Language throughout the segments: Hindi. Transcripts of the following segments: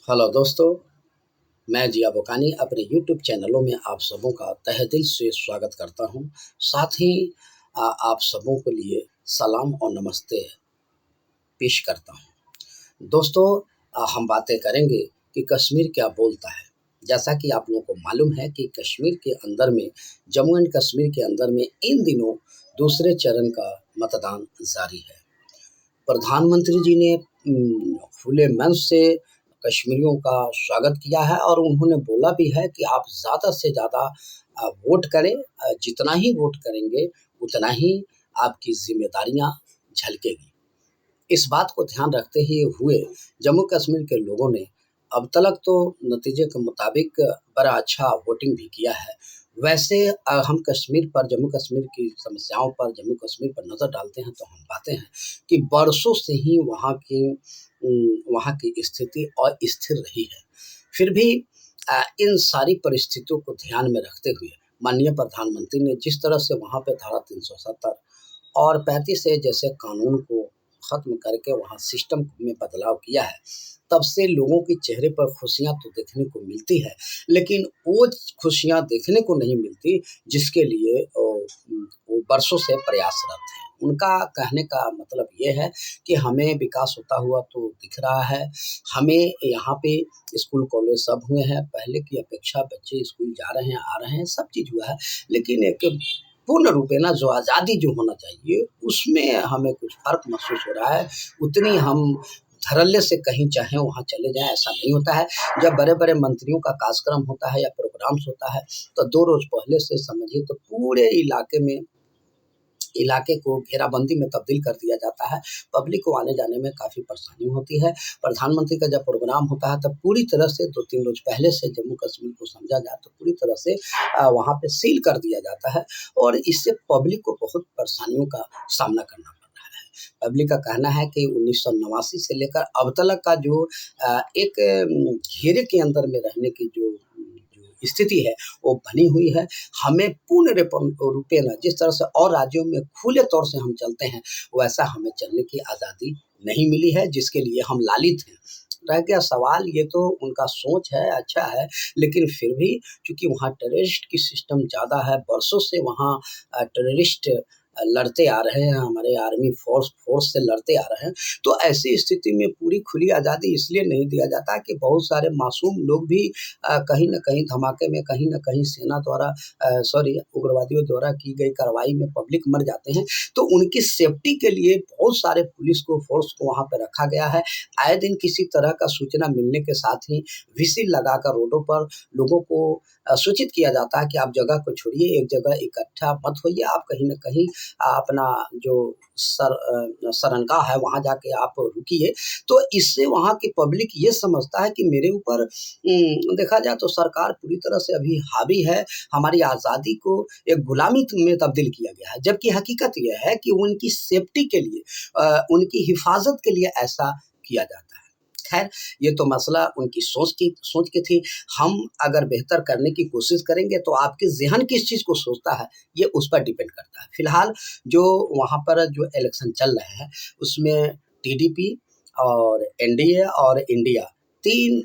हेलो दोस्तों, मैं जिया बुकानी अपने यूट्यूब चैनलों में आप सबों का तहे दिल से स्वागत करता हूं। साथ ही आप सबों के लिए सलाम और नमस्ते पेश करता हूं। दोस्तों, हम बातें करेंगे कि कश्मीर क्या बोलता है। जैसा कि आप लोगों को मालूम है कि कश्मीर के अंदर में, जम्मू एंड कश्मीर के अंदर में इन दिनों दूसरे चरण का मतदान जारी है। प्रधानमंत्री जी ने खुले मन से कश्मीरियों का स्वागत किया है और उन्होंने बोला भी है कि आप ज़्यादा से ज़्यादा वोट करें। जितना ही वोट करेंगे उतना ही आपकी ज़िम्मेदारियाँ झलकेगी। इस बात को ध्यान रखते हुए जम्मू कश्मीर के लोगों ने अब तक तो नतीजे के मुताबिक बड़ा अच्छा वोटिंग भी किया है। वैसे हम कश्मीर पर, जम्मू कश्मीर की समस्याओं पर, जम्मू कश्मीर पर नज़र डालते हैं तो हम पाते हैं कि बरसों से ही वहाँ की स्थिति अस्थिर रही है। फिर भी इन सारी परिस्थितियों को ध्यान में रखते हुए माननीय प्रधानमंत्री ने जिस तरह से वहाँ पे धारा 370 और 35 ए जैसे कानून को ख़त्म करके वहाँ सिस्टम में बदलाव किया है, तब से लोगों के चेहरे पर खुशियाँ तो देखने को मिलती है, लेकिन वो खुशियाँ देखने को नहीं मिलती जिसके लिए वो बरसों से प्रयासरत हैं। उनका कहने का मतलब ये है कि हमें विकास होता हुआ तो दिख रहा है, हमें यहाँ पे स्कूल कॉलेज सब हुए हैं, पहले की अपेक्षा बच्चे स्कूल जा रहे हैं, आ रहे हैं, सब चीज़ हुआ है, लेकिन एक पूर्ण रूपेण जो आज़ादी जो होना चाहिए उसमें हमें कुछ फ़र्क महसूस हो रहा है। उतनी हम धड़ल्ले से कहीं चाहें वहाँ चले जाएँ, ऐसा नहीं होता है। जब बड़े-बड़े मंत्रियों का कार्यक्रम होता है या प्रोग्राम्स होता है तो 2 रोज़ पहले से समझिए तो पूरे इलाके को घेराबंदी में तब्दील कर दिया जाता है। पब्लिक को आने-जाने में काफ़ी परेशानी होती है। प्रधानमंत्री का जब प्रोग्राम होता है तब पूरी तरह से 2-3 रोज़ पहले से जम्मू कश्मीर को समझा जाए तो पूरी तरह से वहाँ पे सील कर दिया जाता है और इससे पब्लिक को बहुत परेशानियों का सामना करना पड़ रहा है। पब्लिक का कहना है कि 1989 से लेकर अब तक का जो एक घेरे के अंदर में रहने की जो स्थिति है वो बनी हुई है। हमें पूर्ण रूपेण जिस तरह से और राज्यों में खुले तौर से हम चलते हैं, वैसा हमें चलने की आज़ादी नहीं मिली है, जिसके लिए हम लालित हैं। रह गया सवाल, ये तो उनका सोच है, अच्छा है, लेकिन फिर भी चूँकि वहाँ टेररिस्ट की सिस्टम ज़्यादा है, बरसों से वहाँ टेररिस्ट लड़ते आ रहे हैं, हमारे आर्मी फ़ोर्स से लड़ते आ रहे हैं। तो ऐसी स्थिति में पूरी खुली आज़ादी इसलिए नहीं दिया जाता कि बहुत सारे मासूम लोग भी कहीं न कहीं धमाके में, कहीं न कहीं सेना द्वारा उग्रवादियों द्वारा की गई कार्रवाई में पब्लिक मर जाते हैं। तो उनकी सेफ्टी के लिए बहुत सारे पुलिस को, फ़ोर्स को वहाँ पे रखा गया है। आए दिन किसी तरह का सूचना मिलने के साथ ही व्हिसिल लगाकर रोडों पर लोगों को सूचित किया जाता है कि आप जगह को छोड़िए, एक जगह इकट्ठा मत होइए, आप कहीं न कहीं अपना जो शरणगाह है वहाँ जाके आप रुकिए। तो इससे वहाँ की पब्लिक ये समझता है कि मेरे ऊपर देखा जाए तो सरकार पूरी तरह से अभी हावी है, हमारी आज़ादी को एक गुलामी में तब्दील किया गया है। जबकि हकीकत ये है कि उनकी सेफ्टी के लिए, उनकी हिफाज़त के लिए ऐसा किया जाता है। खैर, ये तो मसला उनकी सोच की थी। हम अगर बेहतर करने की कोशिश करेंगे तो आपके ज़हन किस चीज़ को सोचता है, ये उस पर डिपेंड करता है। फिलहाल जो वहाँ पर जो इलेक्शन चल रहे हैं, उसमें टीडीपी और एनडीए और इंडिया 3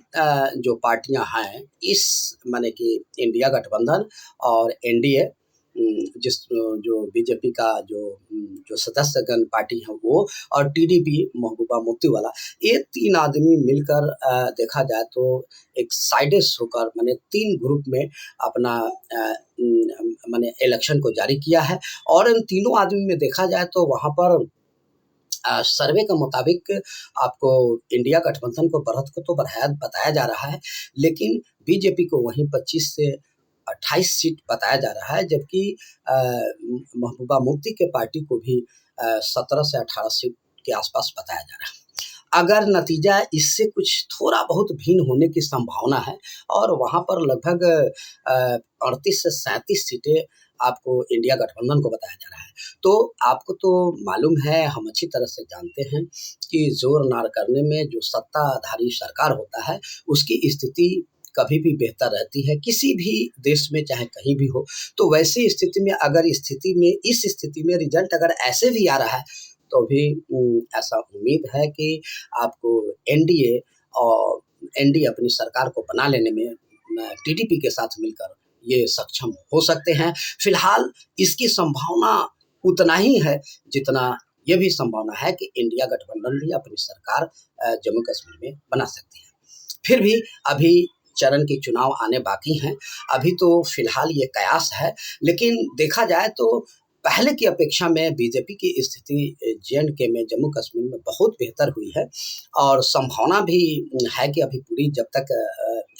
जो पार्टियाँ हैं, इस माने कि इंडिया गठबंधन और एनडीए, जो बीजेपी का जो सदस्यगण पार्टी है वो, और टीडीपी महबूबा मुफ्ती वाला, ये 3 आदमी मिलकर देखा जाए तो एक साइडेस होकर माने 3 ग्रुप में अपना माने इलेक्शन को जारी किया है। और इन तीनों आदमी में देखा जाए तो वहाँ पर सर्वे के मुताबिक आपको इंडिया गठबंधन को बढ़त को तो बताया जा रहा है, लेकिन बीजेपी को वहीं 25 से 28 सीट बताया जा रहा है, जबकि महबूबा मुफ्ती के पार्टी को भी 17 से 18 सीट के आसपास बताया जा रहा है। अगर नतीजा इससे कुछ थोड़ा बहुत भिन्न होने की संभावना है और वहाँ पर लगभग 38 से 37 सीटें आपको इंडिया गठबंधन को बताया जा रहा है। तो आपको तो मालूम है, हम अच्छी तरह से जानते हैं कि ज़ोर नार करने में जो सत्ताधारी सरकार होता है, उसकी स्थिति कभी भी बेहतर रहती है, किसी भी देश में चाहे कहीं भी हो। तो वैसी स्थिति में इस स्थिति में रिज़ल्ट अगर ऐसे भी आ रहा है, तो भी ऐसा उम्मीद है कि आपको एनडीए और एनडीए अपनी सरकार को बना लेने में टीडीपी के साथ मिलकर ये सक्षम हो सकते हैं। फिलहाल इसकी संभावना उतना ही है जितना ये भी संभावना है कि इंडिया गठबंधन भी अपनी सरकार जम्मू कश्मीर में बना सकती है। फिर भी अभी चरण के चुनाव आने बाकी हैं। अभी तो फिलहाल ये कयास है, लेकिन देखा जाए तो पहले की अपेक्षा में बीजेपी की स्थिति जे.एंड.के में, जम्मू कश्मीर में बहुत बेहतर हुई है और संभावना भी है कि अभी पूरी जब तक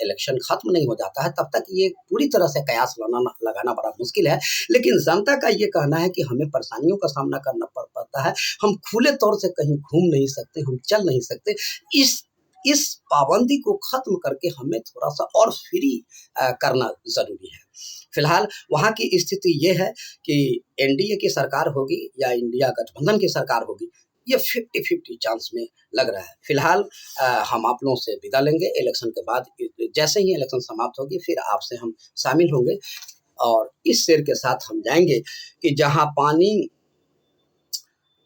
इलेक्शन खत्म नहीं हो जाता है तब तक ये पूरी तरह से कयास लगाना बड़ा मुश्किल है। लेकिन जनता का ये कहना है कि हमें परेशानियों का सामना करना पड़ता है, हम खुले तौर से कहीं घूम नहीं सकते, हम चल नहीं सकते। इस पाबंदी को खत्म करके हमें थोड़ा सा और फ्री करना ज़रूरी है। फिलहाल वहाँ की स्थिति ये है कि एनडीए की सरकार होगी या इंडिया गठबंधन की सरकार होगी, ये 50-50 चांस में लग रहा है। फिलहाल हम आप लोगों से विदा लेंगे। इलेक्शन के बाद जैसे ही इलेक्शन समाप्त होगी फिर आपसे हम शामिल होंगे और इस शेर के साथ हम जाएंगे कि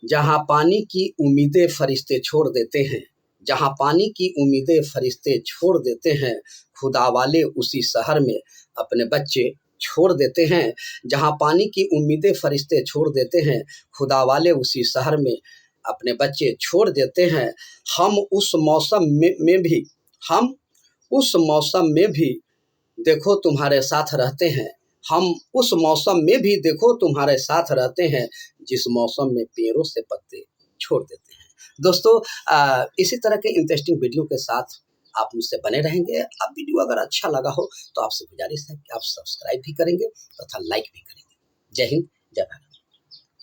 जहाँ पानी की उम्मीदें फरिश्ते छोड़ देते हैं, जहाँ पानी की उम्मीदें फरिश्ते छोड़ देते हैं, खुदा वाले उसी शहर में अपने बच्चे छोड़ देते हैं। जहाँ पानी की उम्मीदें फरिश्ते छोड़ देते हैं, खुदा वाले उसी शहर में अपने बच्चे छोड़ देते हैं। हम उस मौसम में भी देखो तुम्हारे साथ रहते हैं। हम उस मौसम में भी देखो तुम्हारे साथ रहते हैं, जिस मौसम में पेड़ों से पत्ते छोड़ देते हैं। दोस्तों, इसी तरह के इंटरेस्टिंग वीडियो के साथ आप मुझसे बने रहेंगे। अब वीडियो अगर अच्छा लगा हो तो आपसे गुजारिश है कि आप सब्सक्राइब भी करेंगे तथा लाइक भी करेंगे। जय हिंद, जय भारत।